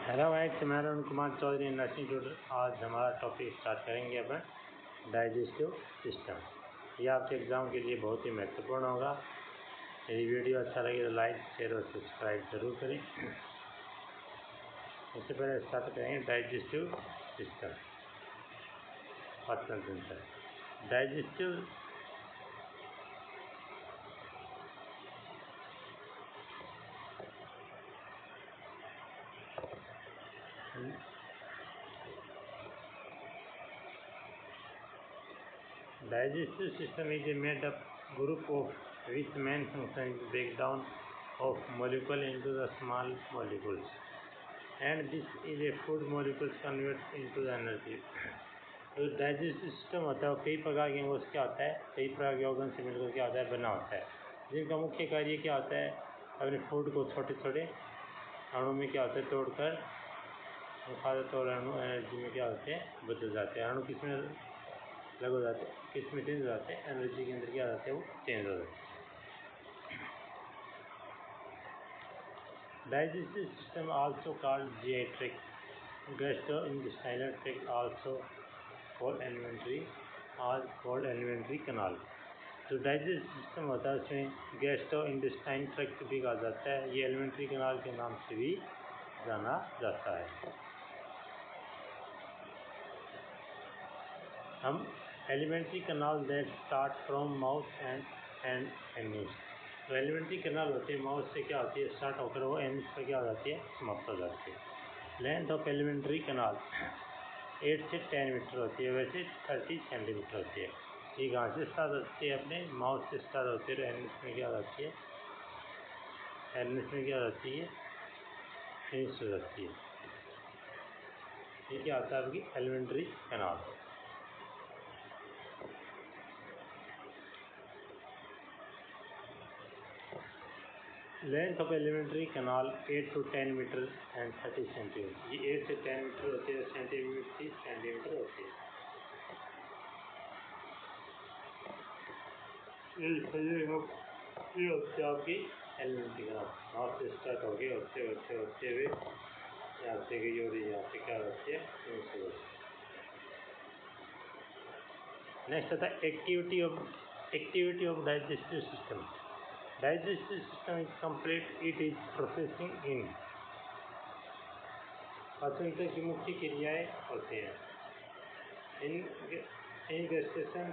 Hello whites, मैं Arun Kumar Chaudhary nursing tutor. आज हमारा टॉपिक स्टार्ट करेंगे अपन डाइजेस्टिव सिस्टम। ये आपके एग्ज़ाम के लिए बहुत ही महत्वपूर्ण होगा। यदि वीडियो अच्छा लगे तो लाइक, शेयर और सब्सक्राइब ज़रूर करें। इससे पहले स्टार्ट करेंगे डाइजेस्टिव सिस्टम, पाचन तंत्र। Digestive Digestive system is a made up group of which main function is breakdown of molecule into the small molecules, and this is a food molecules converts into the energy. तो digestive system होता है वो कई प्रकार के अंगों से क्या होता है, कई प्रकार के ऑर्गन से मिलकर क्या होता है, बना होता है, जिनका मुख्य कार्य क्या होता है, अपने फूड को छोटे छोटे अणु में क्या होता है तोड़कर खाते तो अणु एनर्जी में क्या होते हैं, बदल जाते हैं। अणु किसमें अलग हो जाते हैं, किसमें चेंज हो जाते हैं, एनर्जी के अंदर क्या जाते हैं, वो चेंज हो जाते हैं। Digestive system also called GI tract, gastrointestinal tract also called alimentary canal. तो डाइजेस्टिव सिस्टम होता है उसमें गैस्ट्रोइंटेस्टाइन ट्रैक्ट भी कहा जाता है, ये एलिमेंट्री कैनाल के नाम से भी जाना जाता है। हम alimentary canal that start from mouth and anus. तो एलिमेंट्री कैनाल होती है माउथ से क्या होती है स्टार्ट होकर वो एनिस पर क्या हो जाती है, समाप्त हो जाती है। लेंथ ऑफ एलिमेंट्री कैनाल 8 से 10 मीटर होती है, वैसे 30 सेंटीमीटर होती है। ये कहाँ से स्टार्ट होती है, अपने माउथ से स्टार्ट होती है, एनिस में क्या हो जाती है, एनिस में क्या हो जाती है, फिनिश हो जाती है। ये क्या होता है आपकी alimentary canal. Length of alimentary canal 8 to 10 metre and 30 centimetre. ये 8 से 10 मीटर होती है, सेंटीमीटर होती है। ये होती है आपकी एलिमेंट्री कैनाल, हाथ से स्टार्ट हो गई होते हुए यहाँ से गई और यहाँ से क्या होती है। नेक्स्ट आता है activity of digestive system. Digestive system is complete, it is processing in। पाचन तंत्र की मुख्य क्रियाएं होती हैं ingestion,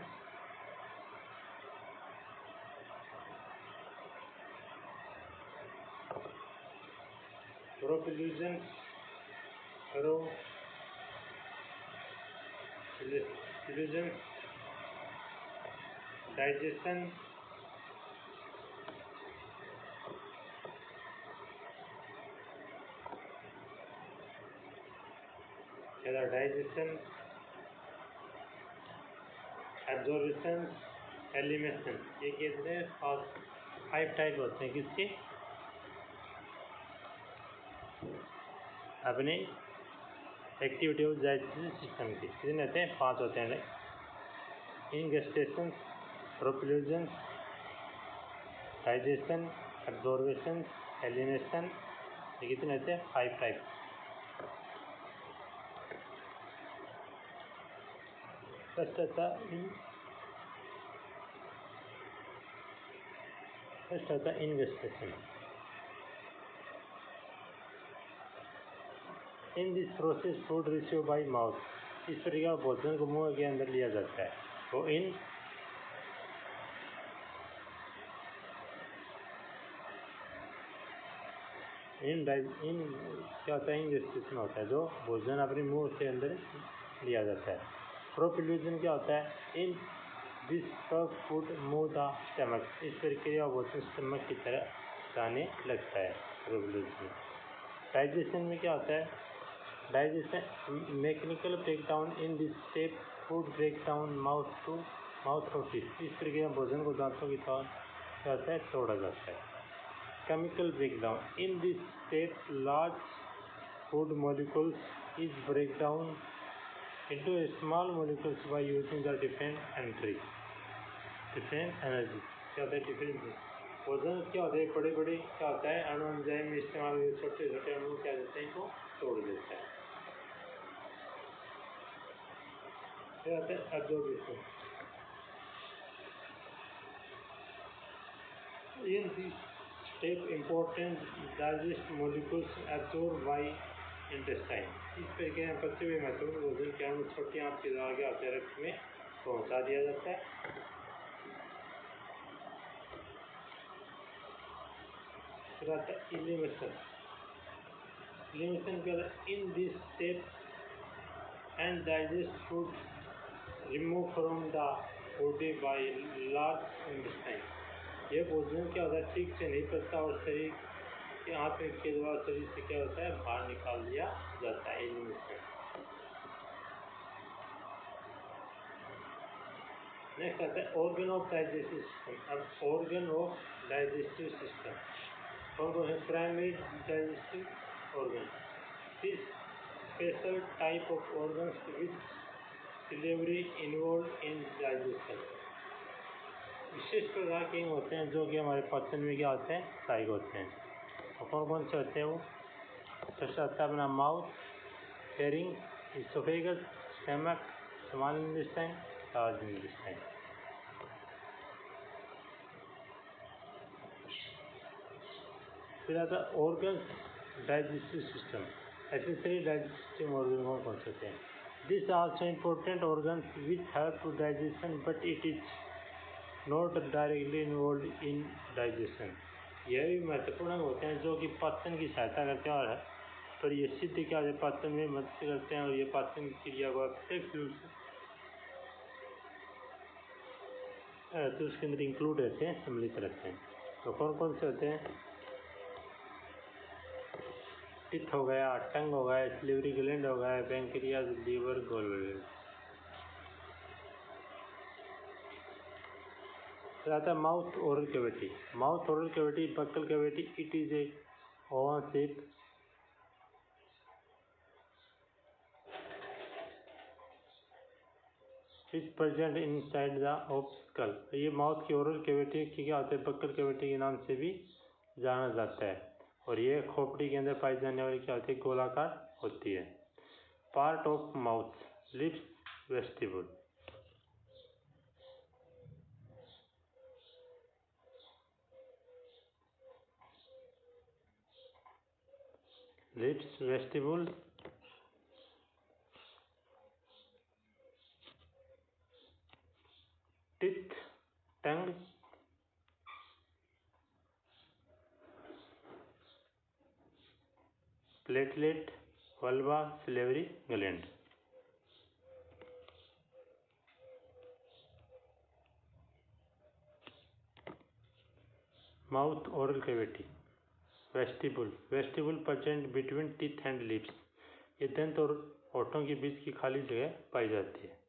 propulsion, digestion, absorption, elimination. ये कहते हैं 5 टाइप होते हैं किसके, अपने एक्टिविटी ऑफ डाइजेस्टिव सिस्टम के। कितने होते हैं, 5 होते हैं। Ingestion, propulsion, digestion, absorption, elimination. ये कितने होते हैं, 5 टाइप। फर्स्ट होता है ingestion. In this process food receive by mouth. इस प्रकार भोजन को मुंह के अंदर लिया जाता है। तो इन क्या होता है, इंगेस्टेशन होता है जो भोजन अपने मुंह के अंदर लिया जाता है। प्रोपल्यूशन क्या होता है, in this food move the stomach. इस प्रक्रिया भोजन स्टमक की तरह जाने लगता है, प्रोपल्यूशन। डाइजेशन में क्या होता है, digestion mechanical breakdown in this step food breakdown mouth to mouth of teeth. इस प्रक्रिया भोजन को दांतों की तरह क्या होता है, तोड़ा जाता है। Chemical breakdown in this step large food molecules is breakdown into a small molecules by using the different energy। क्या होता है डिफरेंट भोजन क्या होता है, बड़े बड़े क्या होता है अणु एंजाइम में इस्तेमाल छोटे छोटे अणु क्या देते हैं, इनको तोड़ फिर आते हैं एब्जॉर्बिशन। In this step, important digest molecules absorbed by intestine. इस प्रक्रिया में पचे हुए महत्वपूर्ण भोजन के अणु छोटी आंत के द्वारा क्या होते हैं, रक्त में पहुंचा दिया जाता है। फिर आता है एलिमिनेशन। एलिमिनेशन का इन this step and digest food removed from the body by large intestine. यह भोजन क्या होता है, ठीक से नहीं पचता और शरीर के आंत के द्वारा शरीर से क्या होता है, बाहर निकाल दिया जाता है। एलिमिनेशन। नेक्स्ट आता है ऑर्गन ऑफ डाइजेस्टिव सिस्टम। अब ऑर्गन ऑफ डाइजेस्टिव सिस्टम कौन कौन है? प्राइमरी डाइजेस्टिव ऑर्गन, फिर special type of organs with delivery involved in digestion। विशेष प्रकार के होते हैं जो कि हमारे पाचन में क्या होते हैं, सहायक होते हैं। और कौन कौन से होते हैं वो? सबसे आता है अपना mouth, pharynx, oesophagus, stomach, small intestine, large intestine. फिर आता है organs digestive system. Accessory digestive organ कौन से होते हैं? These are also important organs which help to digestion, but it is not directly involved in digestion। यह भी महत्वपूर्ण होते हैं जो कि पाचन की सहायता करते हैं और पर ये सिद्ध क्या है, पाचन में मदद करते हैं और ये पाचन की क्रिया को प्रत्यक्ष रूप से तो उसके अंदर इंक्लूड रहते हैं, सम्मिलित रहते हैं। तो कौन कौन से होते हैं? टिथ हो गया, टंग हो गया, स्लीवरी ग्लैंड हो गया, पैंक्रियाज, लीवर, गॉलब्लैडर। फिर आता है mouth oral cavity. Mouth oral cavity, buccal cavity, it is A Oval shape which present inside the of skull। ये माउथ की ओरल कैविटी की क्या होते हैं, बक्कल कैविटी के नाम से भी जाना जाता है और ये खोपड़ी के अंदर पाई जाने वाली क्या होती है, गोलाकार होती है। Part of mouth, lips, vestibule. Lips, vestibule, teeth, tongue, platelet, vulva, salivary gland. Mouth oral cavity, vestibule. Vestibule present between teeth and lips. ये दंत और होठों के बीच की खाली जगह पाई जाती है।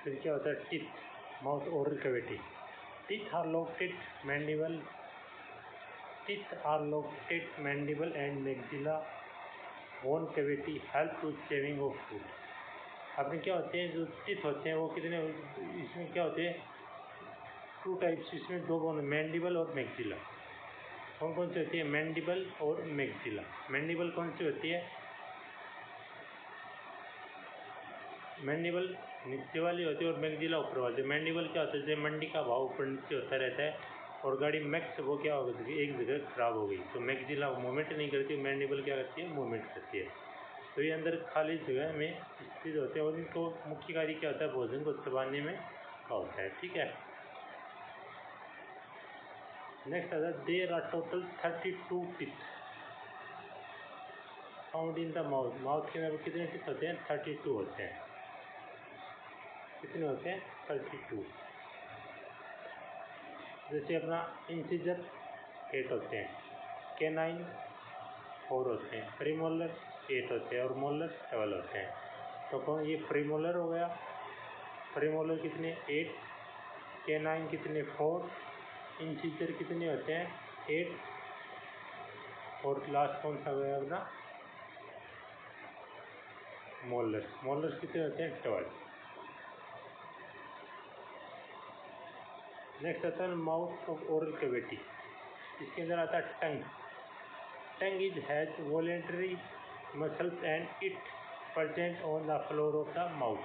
फिर क्या होता है, teeth, mouth oral cavity. Teeth are located mandible, teeth are located mandible and maxilla bone cavity help to chewing of food. अब क्या होते हैं, जो टीथ होते हैं वो कितने, इसमें क्या होते हैं, टू टाइप्स, इसमें दो बोन, मैंडिबल और मैक्सिला। कौन कौन सी होती है? मैंडिबल और मैक्सिला। मैंडिबल कौन सी होती है? मैंडिबल नीचे वाली होती है और मैक्सिला ऊपर वाली। मैंडिबल क्या होता है, जैसे मंडी का भाव ऊपर नीचे होता रहता है और गाड़ी मैक्स वो क्या हो गई, एक जगह खराब हो गई तो मैक्सिला मूवमेंट नहीं करती, मैंडिबल क्या करती है, मूवमेंट करती है। तो ये अंदर खाली जगह में स्थित होते हैं और इनको मुख्य कार्य क्या होता है, भोजन को चबाने में का होता है। ठीक है, नेक्स्ट आता है, there are total 32 teeth found in the mouth. Mouth के अंदर कितने टीथ होते हैं? 32 होते हैं। कितने होते हैं? 32। जैसे अपना इंसिजर 8 होते हैं, कैनाइन 4 होते हैं, प्रीमोलर 8 होते हैं और मोलर 12 होते हैं। तो कौन, ये प्रीमोलर हो गया, प्रीमोलर कितने? 8, कैनाइन कितने? 4, इंसिजर कितने होते हैं? 8 और लास्ट कौन सा गया अपना? मोलर। मोलर कितने होते हैं? 12। नेक्स्ट आता है माउथ ऑफ ओरल कैविटी, इसके अंदर आता है tongue. Tongue is has voluntary muscles and it present on the floor of the mouth.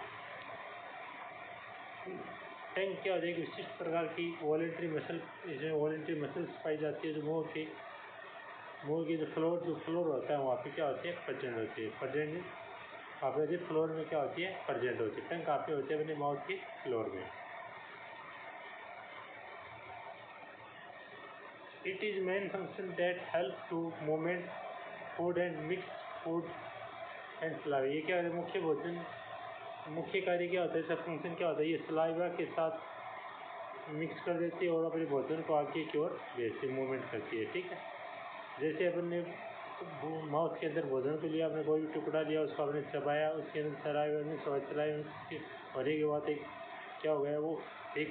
Tongue क्या होता है, एक विशिष्ट प्रकार की वॉलेंटरी मसल, इसमें वॉलेंटरी मसल्स पाई जाती है जो मुंह की जो फ्लोर होता है वहाँ पे क्या होती है, प्रेजेंट होती है। प्रेजेंट वहाँ पे फ्लोर में क्या होती है, प्रेजेंट होती है। टंग कहाँ पे होती है, अपने माउथ के फ्लोर में। It is main function that help to movement food and mix food and saliva. ये क्या है, मुख्य कार्य क्या होता है, इसका फंक्शन क्या होता है, ये सलाइवा के साथ मिक्स कर देती है और अपने भोजन को आगे की ओर भेजती, मूवमेंट करती है। ठीक है, जैसे अपन ने माउथ के अंदर भोजन को लिया, आपने कोई भी टुकड़ा लिया, उसको आपने चबाया, उसके अंदर सलाइवा होने के बाद एक क्या हो गया, वो एक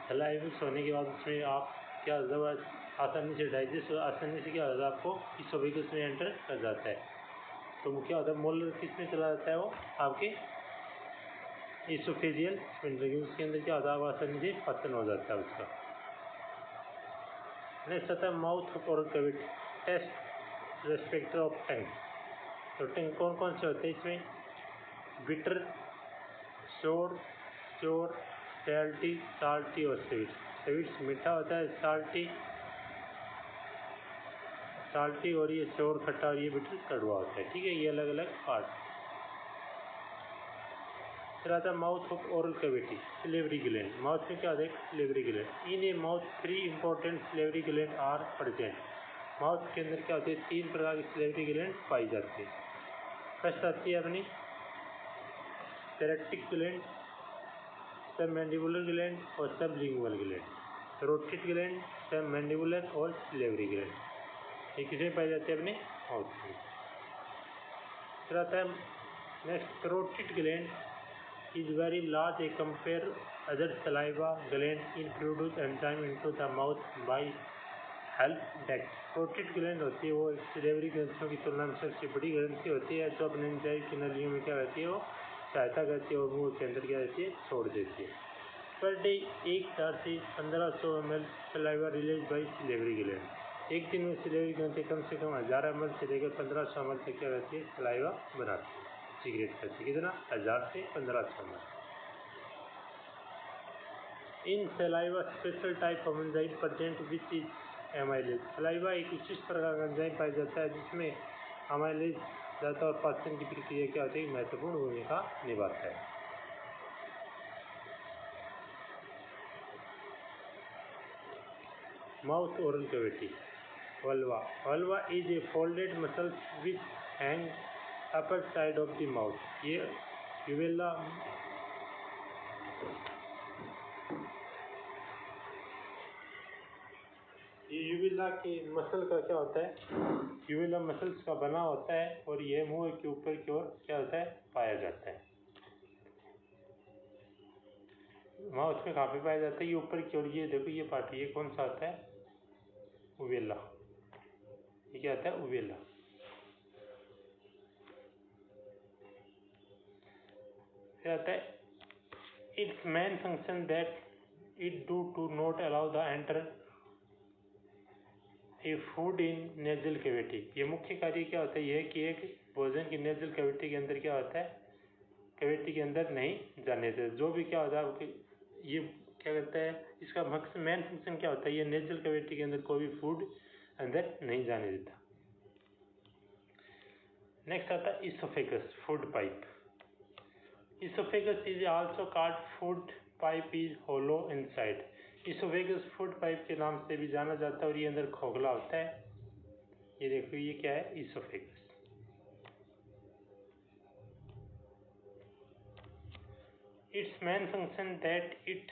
सलाइवा मिक्स होने के बाद उसमें आप क्या दवा आसानी से डाइजेस्ट, आसानी से क्या होता है, आपको इसोफेगस में एंटर कर जाता है। तो क्या होता है, मोलर किस में चला जाता है, वो आपके इसोफेजियल स्फिंक्टर, उसके अंदर क्या होता है, आसानी से पचन हो जाता है उसका। नेक्स्ट आता है mouth of oral cavity, taste receptor of tongue. तो टंग कौन कौन से होते हैं इसमें, बिटर, श्योर, साल्टी और स्वीट्स मीठा होता है, साल्टी और ये श्योर खट्टा और ये बिटर कड़वा होता है। ठीक है, ये अलग अलग पार्ट। फिर आता है mouth of oral cavity, salivary gland. Mouth में क्या होता है, salivary gland. In a mouth 3 important salivary gland are present. Mouth के अंदर क्या होते हैं, 3 प्रकार की सिलेवरी ग्लैंड पाई जाती है। फर्स्ट आती है अपनी पैरेक्टिक ग्लैंड, सबमैंडिबुलर ग्लैंड और sublingual gland. Rotate gland, submandibular और सिलेवरी ग्लैंड, ये किसमें पाई जाती है, अपने माउथ में। फिर आता है next carotid gland is very large as compare other saliva gland in produce enzyme into the mouth by help duct। Carotid gland होती है, वो सिलेवरी ग्रंथियों की तुलना में सबसे बड़ी ग्रंथि होती है, जो अपने एंजाइम की नलियों में क्या रहती है, वो सहायता करती है और मुंह के अंदर क्या रहती है, छोड़ देती है। पर डे 1000 से 1500 ml saliva release by salivary gland. एक दिन में सिलेवरी ग्रंथि कम से कम 1000 ml से लेकर 1500 ml तक क्या रहती है, सलाइवा बनाती है, सिगरेट करती है। कितना, 1000 से 1500 ml। In saliva special type of enzyme present which is amylase. Saliva एक विशिष्ट प्रकार का एंजाइम पाया जाता है जिसमें एमाइलेज जाता और पाचन की प्रक्रिया क्या होती है, महत्वपूर्ण भूमिका निभाता है। Mouth oral cavity, vulva is a folded muscle which hang upper side of the mouth. ये यूवेला के मसल का क्या होता है, यूवेला मसल्स का बना होता है और ये मुंह के ऊपर की ओर क्या होता है, पाया जाता है। माउथ में कहाँ पे पाया जाता है, ये ऊपर की ओर। ये देखो ये पार्ट, ये कौन सा होता है, उवेला। ये क्या होता है, उवेला। फिर आता है its main function that it do to not allow the enter a food in nasal cavity. ये मुख्य कार्य क्या होता है, ये कि एक भोजन की नेजल कैविटी के अंदर क्या होता है, कैविटी के अंदर नहीं जाने देते। जो भी क्या होता है, ये क्या करता है, इसका मेन फंक्शन क्या होता है, ये नेजल कैविटी के अंदर कोई भी फूड अंदर नहीं जाने देता। नेक्स्ट आता है oesophagus, food pipe. Oesophagus is also called food pipe is hollow inside. Oesophagus food pipe के नाम से भी जाना जाता है और ये अंदर खोखला होता है। ये देखो ये क्या है, oesophagus. Its main function that it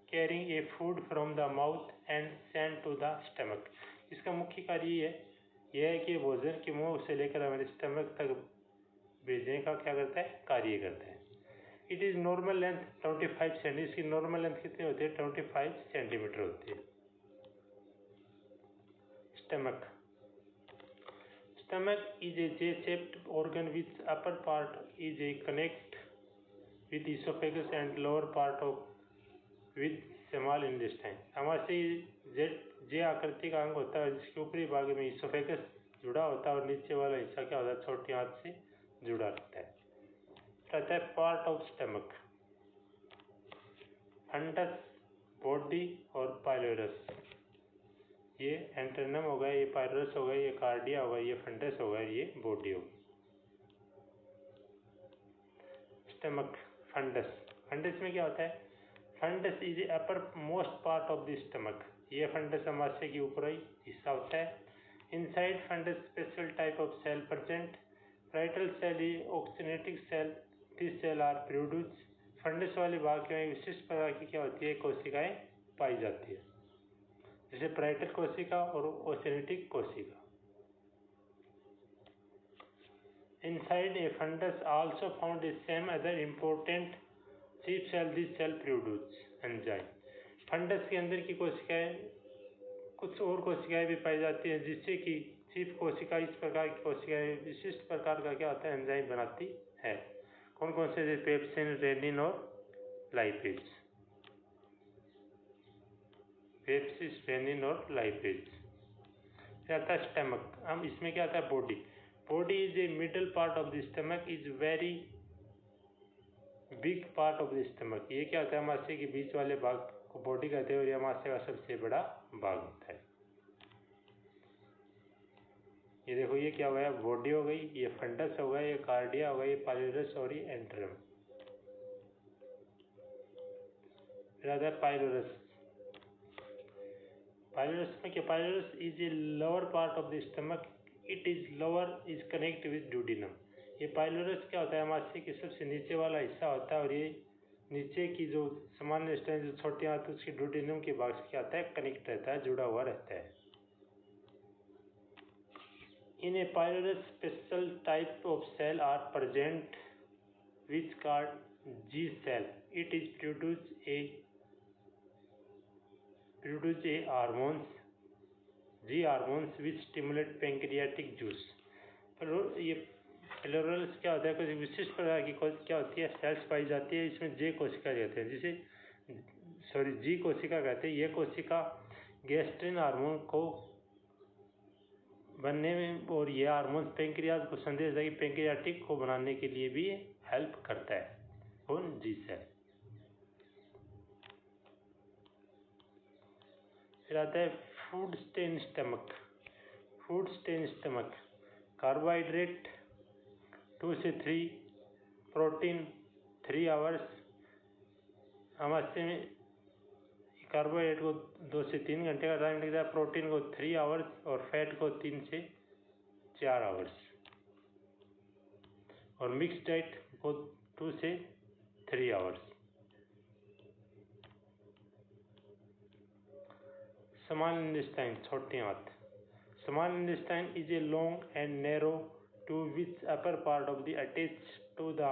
carrying a food from the mouth and send to the stomach. इसका मुख्य कार्य यह है कि भोजन के मुंह से लेकर हमारे स्टमक तक भेजने का क्या करता है, कार्य करता है। It is normal length 25 centi. इसकी नॉर्मल लेंथ कितनी होती है, 25 सेंटीमीटर होती है। Stomach is a J-shaped organ which upper part is a connect with esophagus and lower part of with small intestine. आमाशय जे आकृति का अंग होता है जिसके ऊपरी भाग में इसोफेगस जुड़ा होता है और नीचे वाला हिस्सा क्या होता है, छोटी आंत से जुड़ा रहता है। रहता है part of stomach, fundus, body और पाइलोरस। ये एंटरनम हो गया, ये पाइलोरस हो गया, ये कार्डिया हो गया, ये फंडस हो गया, ये बॉडी हो गई। Stomach, funds. फंडस में क्या होता है, fundus is a upper most part of the stomach. ये फंडस आमाशय की ऊपरी हिस्सा होता है। Inside fundus special type of cell present. Parietal cell is oxyntic cell, this cell are produce. Fundus वाले भाग में विशिष्ट प्रकार की क्या होती है, कोशिकाएं पाई जाती है, जैसे पैराइटल कोशिका और ओसेनेटिक कोशिका। Inside a fundus also found the same other important chief cell, this cell produce enzyme। Fundus के अंदर की कोशिकाएं, कुछ और कोशिकाएं भी पाई जाती हैं जिससे कि चीफ कोशिका, इस प्रकार की कोशिकाएं विशिष्ट प्रकार का क्या होता है, एंजाइम बनाती है। कौन कौन से, पेप्सिन, रेनिन और लाइपेज। पेप्सिस, रेनिन और लाइपेज। आता है स्टमक। हम इसमें क्या आता है, body. Body is a middle part of the stomach, is very big part of the stomach. ये क्या होता है, आमाशय के बीच वाले भाग को बॉडी कहते हैं और ये आमाशय का सबसे बड़ा भाग होता है। ये देखो, ये क्या हो गया, बॉडी हो गई, ये फंडस हो गया, ये कार्डिया हो गया, ये पाइलोरस और ये एंटरम। फिर आता है पाइलोरस। पाइलोरस में क्या, pylorus is a lower part of the stomach, it is lower is connect with duodenum. ये पाइलोरस क्या होता है, आमाशय के सबसे नीचे वाला हिस्सा होता है और ये नीचे की जो सामान्य स्टैंड, जो छोटी आंत, उसकी ड्यूडिनम के भाग से क्या होता है, कनेक्ट रहता है, जुड़ा हुआ रहता है। In a pylorus special type of cell are present which called G cell. It is produce a hormones, G hormones which stimulate pancreatic juice। ये प्लूरल्स क्या होता है, कुछ विशिष्ट प्रकार की क्या होती है, सेल्स पाई जाती है, इसमें जे कोशिका कहते हैं, जिसे जी कोशिका कहते हैं। ये कोशिका गैस्ट्रिन हार्मोन को बनने में और ये हार्मोन पेंक्रियाज को संदेश है कि पेंक्रियाटिक को बनाने के लिए भी हेल्प करता है, कौन, जी सेल। फिर आता है food stain stomach. Food stain stomach, carbohydrate 2 से 3, प्रोटीन 3 आवर्स। आमाशय में कार्बोहाइड्रेट को 2 से 3 घंटे का टाइम लगता है, प्रोटीन को 3 आवर्स और फैट को 3 से 4 आवर्स, और मिक्स डाइट को 2 से 3 आवर्स। स्मॉल इंटेस्टाइन, छोटी आंत। Small intestine is a long and narrow tube which upper part of the attach to the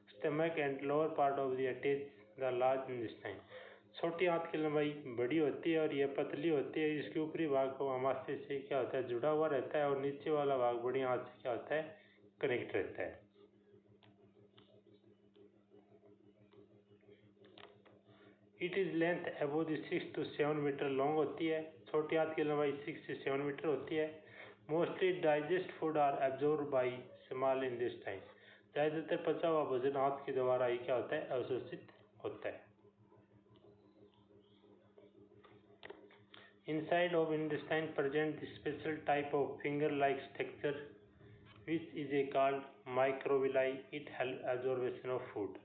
stomach and lower part of the attach the large intestine। छोटी आंत की लंबाई बड़ी होती है और यह पतली होती है, इसके ऊपरी भाग को आमाशय से क्या होता है, जुड़ा हुआ रहता है और नीचे वाला भाग बड़ी आंत से क्या होता है, कनेक्ट रहता है। It is length above the 6 to 7 metre long होती है। छोटी आंत की लंबाई 6 से 7 मीटर होती है। Mostly digest food are absorb by small intestine. ज़्यादातर पचा हुआ भोजन आंत के द्वारा ही क्या होता है, अवशोषित होता है। Inside of intestine present special type of finger like structure which is a called microvilli. It help absorption of food.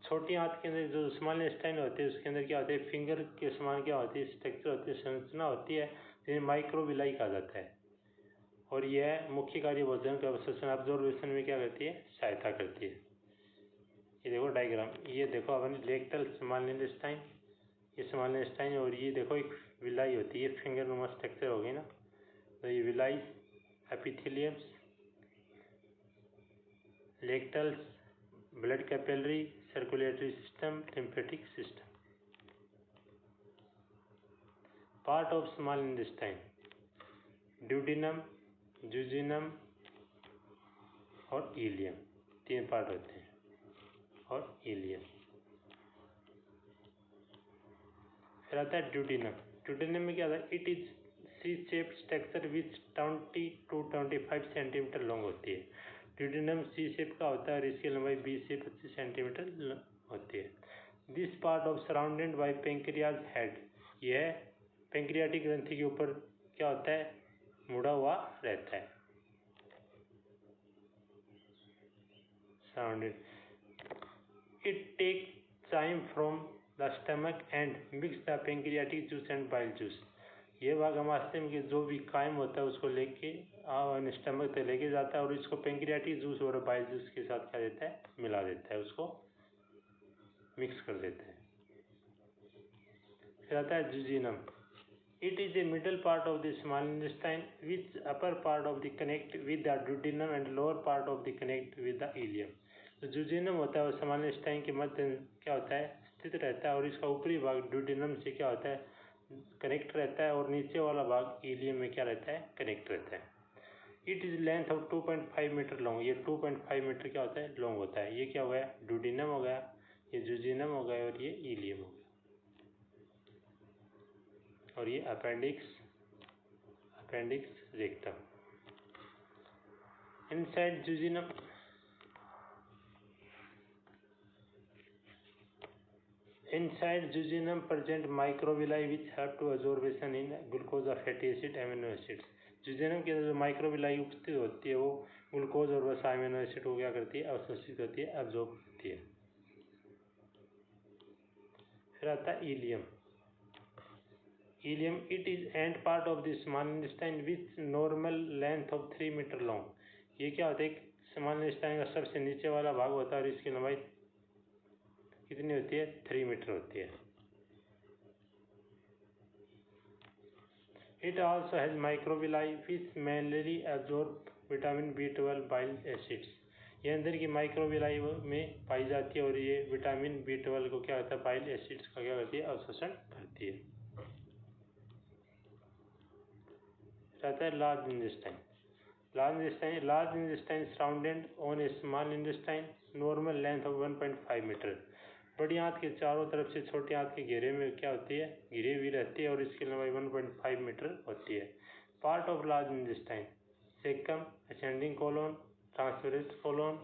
छोटी आंत के अंदर जो स्मॉल इंटेस्टाइन होते हैं उसके अंदर क्या होते हैं, फिंगर के समान क्या होती है, स्ट्रक्चर होती है, संरचना होती है, जिन्हें माइक्रोविलाई कहा जाता है और यह मुख्य कार्य भोजन का अवशोषण, एब्जॉर्बेशन में क्या करती है, सहायता करती है। ये देखो डायग्राम, ये देखो अपनी लेक्टल स्मॉल इंटेस्टाइन, ये स्मॉल इंटेस्टाइन, और ये देखो एक विलाई होती है, फिंगर नुमा स्ट्रक्चर हो गई ना, तो ये villi, epitheliums, lacteals, blood capillary, circulatory system, lymphatic system. Part of small intestine, duodenum, jejunum और इलियम, 3 पार्ट होते हैं, और इलियम। फिर आता है ड्यूडेनम। ड्यूडेनम में क्या आता है, it is C shape structure which 20 to 25 centimetre long होती है। ड्यूडेनम सी शेप का होता है और इसकी लंबाई 20 से 25 सेंटीमीटर होती है। This part of surrounded by pancreas head, यह पेंक्रियाटिक ग्रंथि के ऊपर क्या होता है, मुड़ा हुआ रहता है, surrounded. It take chyme from the stomach and mix the pancreatic juice and bile juice. ये भाग अमाशय में जो भी कायम होता है उसको लेके स्टमक तक लेके जाता है और इसको पेंक्रियाटिक जूस और बाइल जूस के साथ क्या देता है, मिला देता है, उसको मिक्स कर देता है। फिर आता है jejunum. It is a middle part of the small intestine which upper part of the connect with the duodenum and lower part of the connect with the ileum. तो जुजिनम होता है वो स्मॉल इंटेस्टाइन के मध्य क्या होता है, स्थित रहता है और इसका ऊपरी भाग ड्यूडेनम से क्या होता है, कनेक्ट रहता है और नीचे वाला भाग इलियम में क्या रहता है, कनेक्ट रहता है। It is length of 2.5 metre long, ये 2.5 मीटर क्या होता है, लॉन्ग होता है। ये क्या हो गया, ड्यूडेनम हो गया, ये जुजिनम हो गया और ये इलियम हो गया। और ये appendix rectum. Inside jejunum, inside jejunum present microvilli which help to absorption in glucose of fatty acid amino acids। jejunum के अंदर जो माइक्रोविलाई उपस्थित होती है वो ग्लूकोज और वसा अमीनो एसिड को क्या करती है, अवशोषित करती है, एब्जॉर्ब करती है। फिर आता है ileum. Ileum, it is end part of the small intestine with normal length of 3 metre long. ये क्या होता है, स्मॉल इंटेस्टाइन का सबसे नीचे वाला भाग होता है और इसकी लंबाई कितनी होती है, 3 मीटर होती है। It also has microvilli which mainly absorb vitamin B12 bile acids. ये अंदर की माइक्रोविलाई में पाई जाती है और ये विटामिन B12 को क्या होता है, बाइल एसिड्स का क्या करती है, अवशोषण करती है। रहता है large intestine. Large intestine surrounded on a small intestine, normal length of 1.5 metre. बड़ी आंत के चारों तरफ से छोटी आंत के घेरे में क्या होती है, घिरी हुई रहती है और इसकी लंबाई 1.5 मीटर होती है। Part of large intestine, caecum, ascending colon, transverse colon,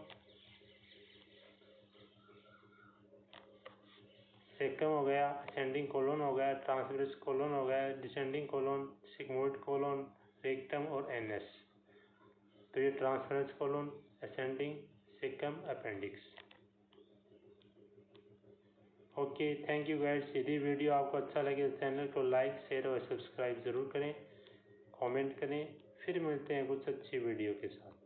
caecum हो गया, असेंडिंग कोलोन हो गया, ट्रांसवर्स कोलोन हो गया, descending colon, sigmoid colon, rectum और एनएस। तो ये transverse colon, ascending, caecum, appendix. Okay, thank you guides. यदि वीडियो आपको अच्छा लगे तो चैनल को लाइक, शेयर और सब्सक्राइब ज़रूर करें, कमेंट करें। फिर मिलते हैं कुछ अच्छी वीडियो के साथ।